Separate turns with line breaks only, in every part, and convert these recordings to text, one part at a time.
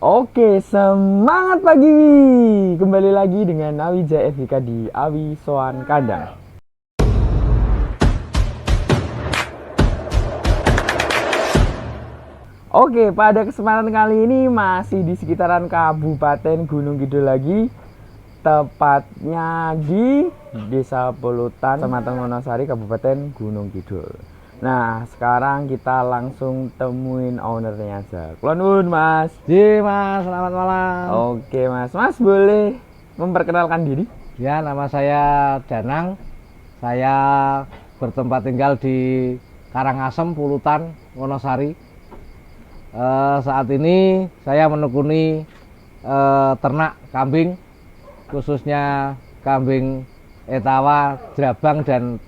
Oke, semangat pagi. Kembali lagi dengan Nawija FBK di Awi Soan Kandang. Oke, pada kesempatan kali ini masih di sekitaran Kabupaten Gunung Kidul lagi. Tepatnya di Desa Polutan, Kecamatan Wonosari, Kabupaten Gunung Kidul. Nah, sekarang kita langsung temuin ownernya aja. Kulon Mas.
Ji Mas, selamat malam.
Oke Mas, Mas boleh memperkenalkan diri?
Ya, nama saya Danang. Saya bertempat tinggal di Karangasem, Pulutan, Wonosari. Saat ini saya menekuni ternak kambing, khususnya kambing Etawa, Jerabang, dan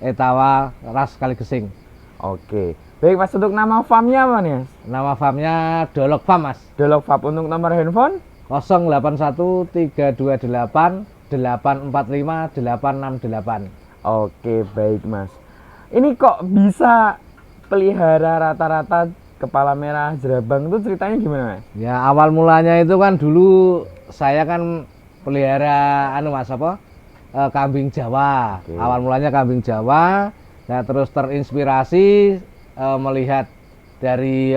Etawa ras Kaligesing.
Oke. Baik Mas, untuk nama farmnya apa nih Mas?
Nama farmnya Dolok Farm, Mas.
Dolok Farm. Untuk nomor handphone?
081328 845 868.
Oke, baik Mas. Ini kok bisa pelihara rata-rata kepala merah Jerabang itu ceritanya gimana Mas?
Ya, awal mulanya itu kan dulu saya kan pelihara kambing Jawa.
Oke.
Awal mulanya kambing Jawa. Nah, terus terinspirasi melihat dari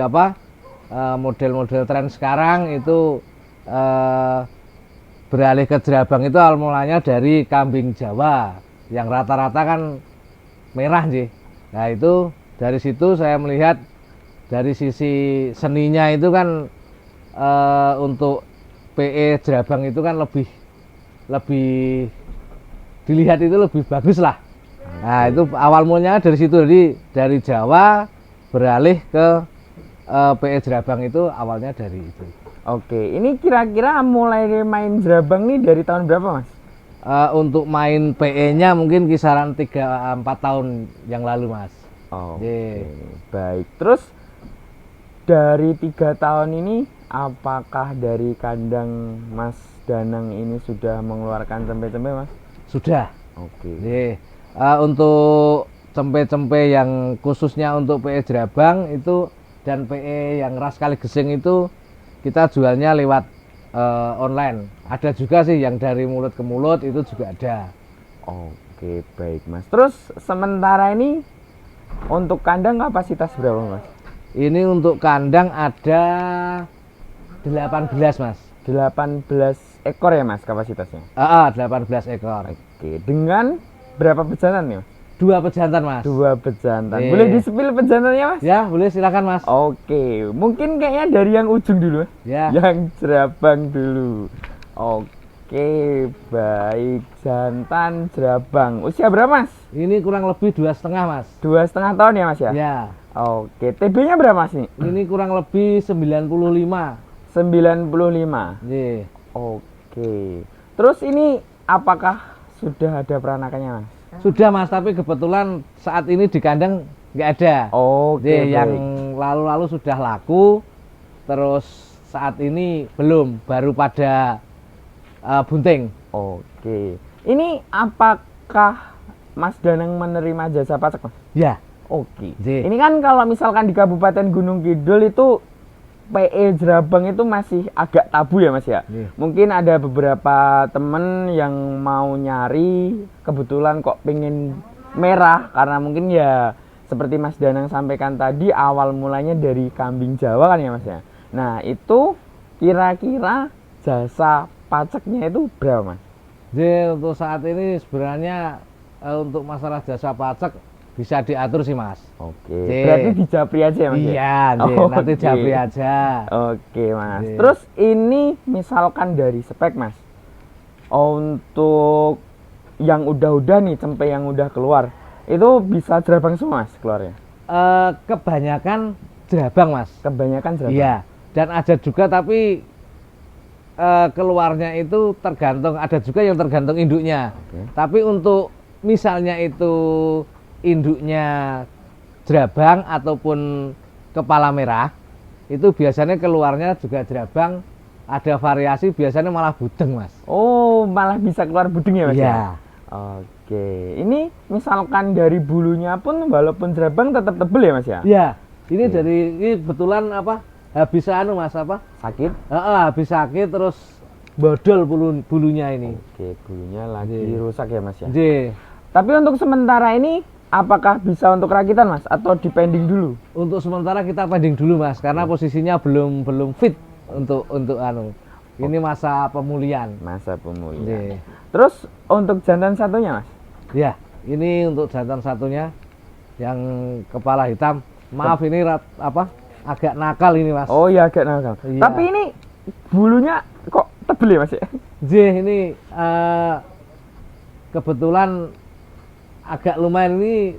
model-model tren sekarang itu beralih ke Jerabang. Itu awal mulanya dari kambing Jawa yang rata-rata kan merah sih. Nah, itu dari situ saya melihat dari sisi seninya itu kan untuk PE Jerabang itu kan lebih dilihat itu lebih bagus lah. Nah, itu awal mulanya dari situ, jadi dari Jawa beralih ke PE Jerabang, itu awalnya dari itu.
Oke, ini kira-kira mulai main Jerabang nih dari tahun berapa Mas?
Untuk main PE-nya mungkin kisaran 3-4 tahun yang lalu, Mas.
Oke, baik. Terus dari 3 tahun ini apakah dari kandang Mas Danang ini sudah mengeluarkan cempe-cempe Mas?
Sudah.
Oke.
Untuk cempe-cempe yang khususnya untuk PE Jerabang itu dan PE yang ras Kaligesing itu kita jualnya lewat online. Ada juga sih yang dari mulut ke mulut, itu juga ada.
Oke, baik Mas. Terus sementara ini untuk kandang kapasitas berapa Mas?
Ini untuk kandang ada 18, Mas.
18 ekor ya Mas kapasitasnya?
18 ekor.
Oke, dengan berapa pejantan nih Mas?
2 pejantan, Mas.
2 pejantan. Boleh di-spill pejantannya Mas?
Ya, boleh, silakan, Mas.
Oke, mungkin kayaknya dari yang ujung dulu
ya.
Yang Jerabang dulu. Oke, baik, jantan Jerabang. Usia berapa Mas?
Ini kurang lebih 2,5, Mas.
2,5 tahun ya Mas ya?
Ya.
Oke, TB-nya berapa Mas nih?
Ini kurang lebih 95.
95.
Iya.
Oke. Terus ini apakah sudah ada peranakannya Mas?
Sudah, Mas, tapi kebetulan saat ini di kandang nggak ada.
Oke,
yang lalu-lalu sudah laku, terus saat ini belum, baru pada bunting.
Oke. Ini apakah Mas Danang menerima jasa pacak Mas?
Ya.
Oke. Ini kan kalau misalkan di Kabupaten Gunung Kidul itu PE Jerabang itu masih agak tabu ya Mas ya. Mungkin ada beberapa temen yang mau nyari, kebetulan kok pengen merah, karena mungkin ya seperti Mas Danang sampaikan tadi awal mulanya dari kambing Jawa kan ya Mas ya. Nah, itu kira-kira jasa pajaknya itu berapa Mas?
Jadi untuk saat ini sebenarnya untuk masalah jasa pajak bisa diatur sih, Mas.
Oke. Berarti di Japri aja ya Mas?
Iya, nanti Japri aja.
Oke Mas. Terus ini misalkan dari spek Mas, untuk yang udah-udah nih, cempe yang udah keluar, itu bisa Jerabang semua Mas keluarnya?
Kebanyakan Jerabang, Mas.
Kebanyakan Jerabang?
Iya. Dan ada juga tapi keluarnya itu tergantung, ada juga yang tergantung induknya. Tapi untuk misalnya itu induknya Jerabang ataupun kepala merah, itu biasanya keluarnya juga Jerabang, ada variasi biasanya malah budeng, Mas.
Oh, malah bisa keluar budeng ya Mas?
Iya.
Oke, ini misalkan dari bulunya pun walaupun Jerabang tetap tebel ya Mas ya?
Iya. Ini dari ini kebetulan habis anu Mas apa?
Sakit?
Habis sakit terus bodol bulunya ini.
Oke, bulunya lagi
Nggih.
rusak ya Mas ya.
Nggih.
Tapi untuk sementara ini apakah bisa untuk rakitan Mas atau dipending dulu?
Untuk sementara kita pending dulu Mas karena posisinya belum fit untuk anu. Ini masa pemulihan.
Masa pemulihan.
Nggih.
Terus untuk jantan satunya Mas?
Ya, ini untuk jantan satunya yang kepala hitam. Maaf ini agak nakal ini Mas.
Oh iya agak nakal.
Iya.
Tapi ini bulunya kok tebel ya Mas ya?
Ini kebetulan agak lumayan ini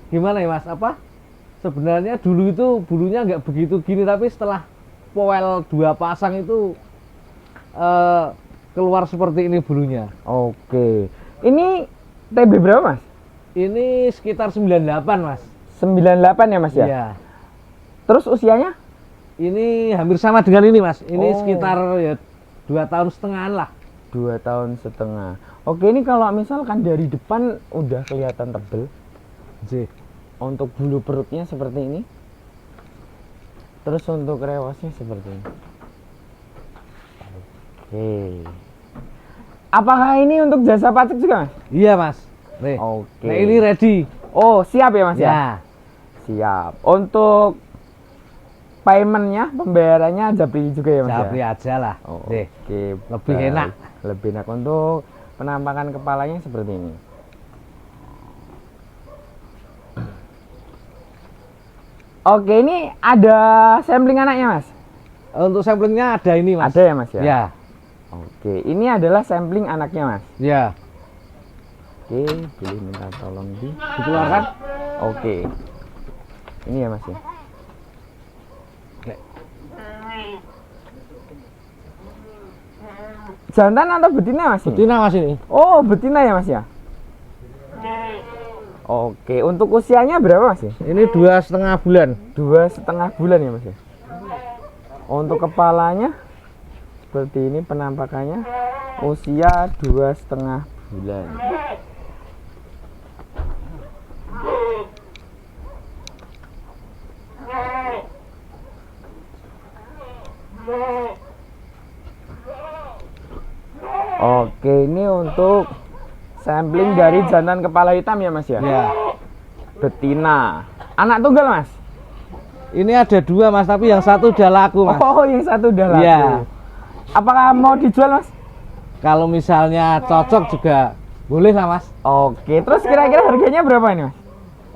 gimana ya Mas? Sebenarnya dulu itu bulunya nggak begitu gini tapi setelah poel 2 pasang itu keluar seperti ini bulunya.
Oke. Ini TB berapa Mas?
Ini sekitar 98 Mas.
98 ya Mas ya?
Iya.
Terus usianya?
Ini hampir sama dengan ini Mas. Ini
Oh.
sekitar ya 2 tahun setengahan lah.
2 tahun setengah. Oke, ini kalau misalkan dari depan udah kelihatan tebel. Untuk bulu perutnya seperti ini. Terus untuk rewasnya seperti ini. Oke. Apakah ini untuk jasa pacek juga Mas?
Iya Mas. Nih.
Oke.
Nah ini ready.
Oh, siap ya Mas ya?
Ya.
Siap. Untuk paymentnya, pembayarannya japri juga ya Mas
Japri
ya?
aja lah.
Oh,
Nih.
oke.
Lebih
baik.
enak.
Lebih enak untuk penampakan kepalanya seperti ini. Oke, ini ada sampling anaknya Mas?
Untuk samplingnya ada ini Mas.
Ada ya Mas ya?
Ya.
Oke, ini adalah sampling anaknya Mas.
Ya.
Oke, boleh minta tolong
Dikeluarkan.
Oke. Ini ya Mas ya. Jantan atau betina Mas? ini?
Betina Mas ini.
Oh, betina ya Mas ya? Oke, untuk usianya berapa Mas ya?
Ini 2,5 bulan.
2,5 bulan ya Mas ya? Untuk kepalanya seperti ini penampakannya, usia 2,5 bulan. Oke, ini untuk sampling dari jantan kepala hitam ya Mas ya?
Ya.
Betina. Anak tunggal Mas?
Ini ada 2 Mas, tapi yang satu udah laku Mas.
Oh, yang satu udah laku.
Iya.
Apakah mau dijual Mas?
Kalau misalnya cocok juga boleh lah Mas.
Oke, terus kira-kira harganya berapa ini Mas?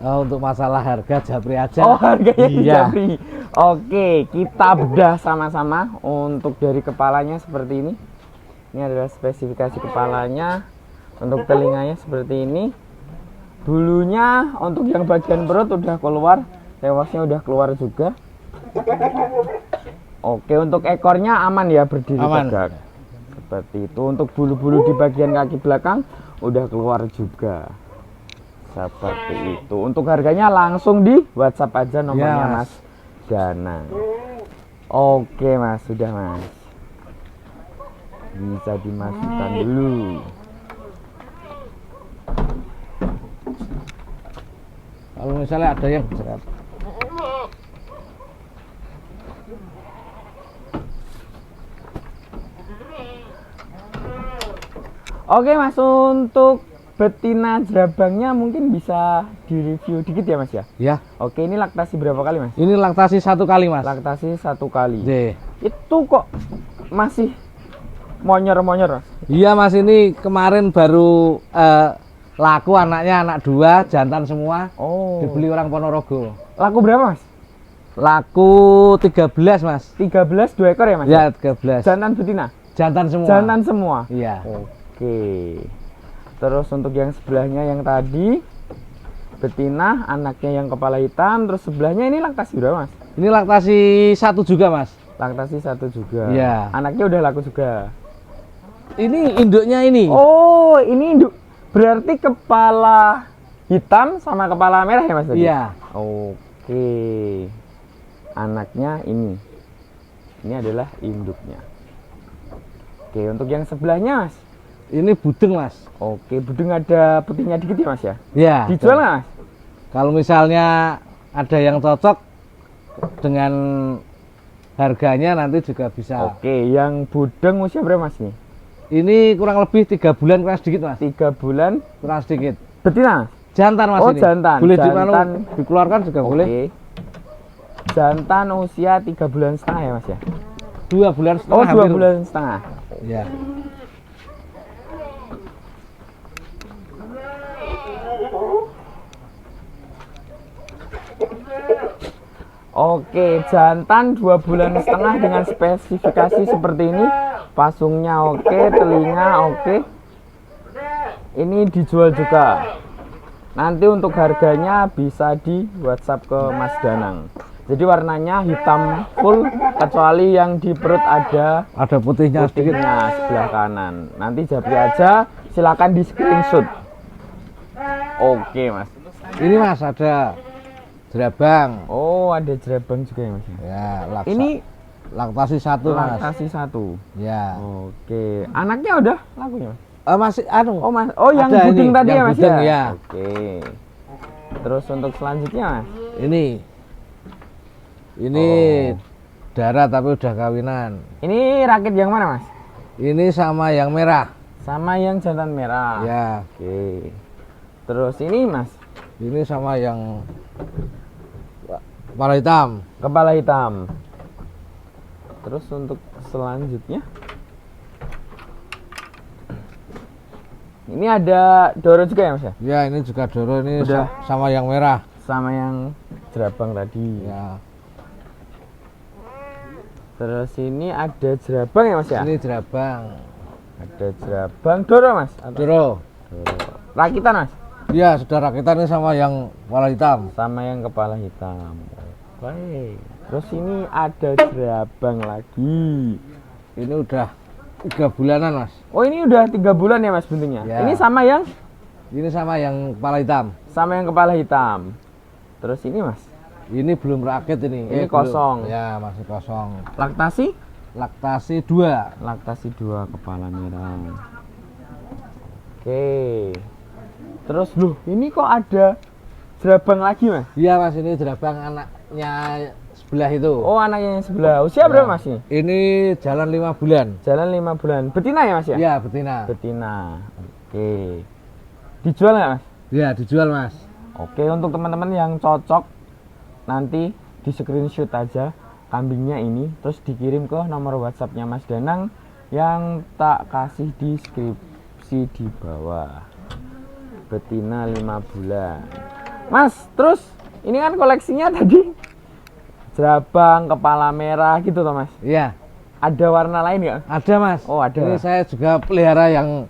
Untuk masalah harga japri aja.
Oh, harganya di
Iya.
Japri. Oke, kita bedah sama-sama untuk dari kepalanya seperti ini. Ini adalah spesifikasi kepalanya. Untuk telinganya seperti ini. Bulunya untuk yang bagian perut udah keluar, tewasnya udah keluar juga. Oke, untuk ekornya aman ya, berdiri
Aman.
tegak. Seperti itu. Untuk bulu-bulu di bagian kaki belakang udah keluar juga. Seperti itu. Untuk harganya langsung di WhatsApp aja nomornya
Ya,
Mas Danang. Oke Mas, sudah Mas. Bisa dimasukkan dulu.
Kalau misalnya ada yang berat.
Oke Mas, untuk betina jerabangnya mungkin bisa direview dikit ya Mas ya?
Ya.
Oke, ini laktasi berapa kali Mas?
Ini laktasi 1 kali Mas.
Laktasi 1 kali.
J.
Itu kok masih monyor-monyor Mas?
Iya Mas, ini kemarin baru laku anaknya, anak 2, jantan semua.
Oh.
Dibeli orang Ponorogo.
Laku berapa Mas?
Laku 13 Mas.
13 2 ekor ya Mas?
Ya 13.
Jantan betina?
Jantan semua.
Jantan semua?
Iya.
Oke. Terus untuk yang sebelahnya yang tadi betina, anaknya yang kepala hitam, terus sebelahnya ini laktasi berapa Mas?
Ini laktasi 1 juga Mas.
Laktasi 1 juga.
Iya.
Anaknya udah laku juga.
Ini induknya ini.
Oh, ini induk. Berarti kepala hitam sama kepala merah ya Mas tadi?
Iya.
Oke. Anaknya ini. Ini adalah induknya. Oke, untuk yang sebelahnya Mas?
Ini budeng Mas.
Oke, budeng ada putihnya dikit ya Mas ya?
Ya.
Dijual nggak Mas?
Kalau misalnya ada yang cocok dengan harganya nanti juga bisa.
Oke, yang budeng usia berapa Mas nih?
Ini kurang lebih 3 bulan kurang sedikit Mas.
3 bulan
Kurang sedikit.
betina Mas?
Jantan Mas
Oh,
ini.
jantan.
Boleh
Jantan.
dikeluarkan juga boleh.
Oke. Jantan usia 3 bulan setengah ya Mas ya?
2 bulan setengah.
Oh, 2
hampir.
bulan setengah.
Ya.
Oke, jantan 2 bulan setengah dengan spesifikasi seperti ini. Pasungnya oke, telinga oke. Ini dijual juga. Nanti untuk harganya bisa di WhatsApp ke Mas Danang. Jadi warnanya hitam full kecuali yang di perut ada
putihnya sedikit.
sebelah kanan. Nanti japri aja, silakan di screenshot. Oke Mas.
Ini Mas ada jerabang.
Oh, ada jerabang juga ya Mas.
Ya,
Ini
laktasi 1 Mas.
laktasi 1.
Ya.
Oke, anaknya udah lakunya Mas.
Masih
Oh Mas, oh yang
ada
buding
ini,
tadi
yang
ya Mas
buding,
ya?
ya.
Oke. Terus untuk selanjutnya Mas?
Ini darah tapi udah kawinan.
Ini rakit yang mana Mas?
Ini sama yang merah.
Sama yang jantan merah.
Ya.
Oke. Terus ini Mas?
Ini sama yang kepala hitam.
Kepala hitam. Terus untuk selanjutnya? Ini ada doro juga ya Mas ya?
Ya, ini juga doro, ini
Udah.
sama yang merah.
Sama yang jerabang tadi.
Ya.
Terus ini ada jerabang ya Mas ya?
Ini jerabang.
Ada jerabang doro Mas?
Doro.
Rakitan Mas?
Ya, saudara kita ini sama yang kepala hitam.
Sama yang kepala hitam. Baik. Terus ini ada jerabang lagi.
Ini udah 3 bulanan Mas.
Oh, ini udah 3 bulan ya Mas bentuknya?
Ya.
Ini sama yang?
Ini sama yang kepala hitam.
Sama yang kepala hitam. Terus ini Mas?
Ini belum rakit ini.
Ini
belum.
kosong.
Ya, masih kosong.
Laktasi?
Laktasi 2.
Laktasi 2 kepala merah. Oke. Terus loh, ini kok ada jerabang lagi Mas?
Iya Mas, ini jerabang anaknya sebelah itu.
Oh, anaknya yang sebelah. Usia berapa Mas ini?
Ini jalan 5 bulan.
Jalan 5 bulan. Betina ya Mas ya?
Iya, betina.
Betina. Oke. Dijual nggak Mas?
Iya, dijual Mas.
Oke, untuk teman-teman yang cocok nanti di screenshot aja kambingnya ini, terus dikirim ke nomor WhatsApp-nya Mas Danang yang tak kasih di deskripsi di bawah. Betina 5 bulan. Mas, terus ini kan koleksinya tadi jerabang, kepala merah gitu toh Mas?
Iya.
Ada warna lain nggak?
Ada Mas.
Oh, ada.
Ini saya juga pelihara yang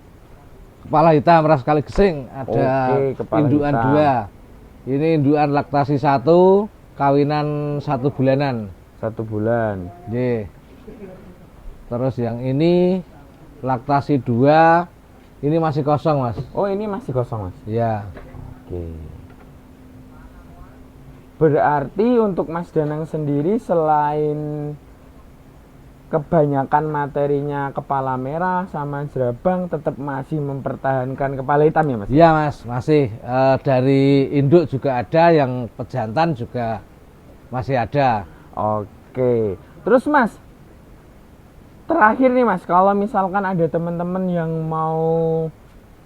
kepala hitam ras kali gesing. Ada
Oke, kepala
indukan
hitam.
2. Ini indukan laktasi 1, kawinan 1 bulanan.
1 bulan.
J. Terus yang ini laktasi 2, ini masih kosong Mas.
Oh, ini masih kosong Mas?
Iya.
Oke. Berarti untuk Mas Danang sendiri selain kebanyakan materinya kepala merah sama jerabang tetap masih mempertahankan kepala hitam ya Mas?
Iya Mas, masih dari induk juga ada, yang pejantan juga masih ada.
Oke. Terus Mas, terakhir nih Mas, kalau misalkan ada teman-teman yang mau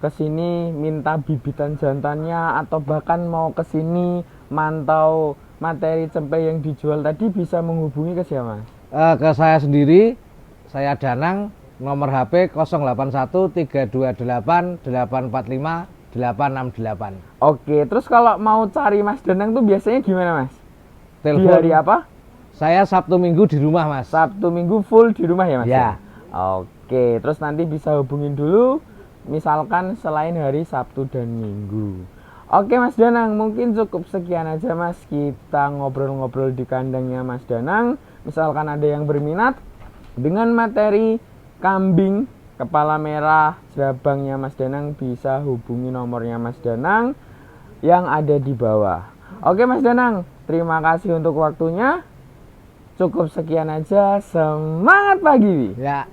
kesini minta bibitan jantannya atau bahkan mau kesini mantau materi cempe yang dijual tadi, bisa menghubungi ke siapa Mas?
Ke saya sendiri, saya Danang, nomor HP 081 328 845 868.
Oke, terus kalau mau cari Mas Danang tuh biasanya gimana Mas? Di
Telepon.
hari apa?
Saya Sabtu Minggu di rumah Mas.
Sabtu Minggu full di rumah ya Mas?
Ya.
Oke, terus nanti bisa hubungin dulu misalkan selain hari Sabtu dan Minggu. Oke Mas Danang, mungkin cukup sekian aja Mas, kita ngobrol-ngobrol di kandangnya Mas Danang. Misalkan ada yang berminat dengan materi kambing kepala merah jerabangnya Mas Danang, bisa hubungi nomornya Mas Danang yang ada di bawah. Oke Mas Danang, terima kasih untuk waktunya. Cukup sekian aja, semangat pagi.
Ya.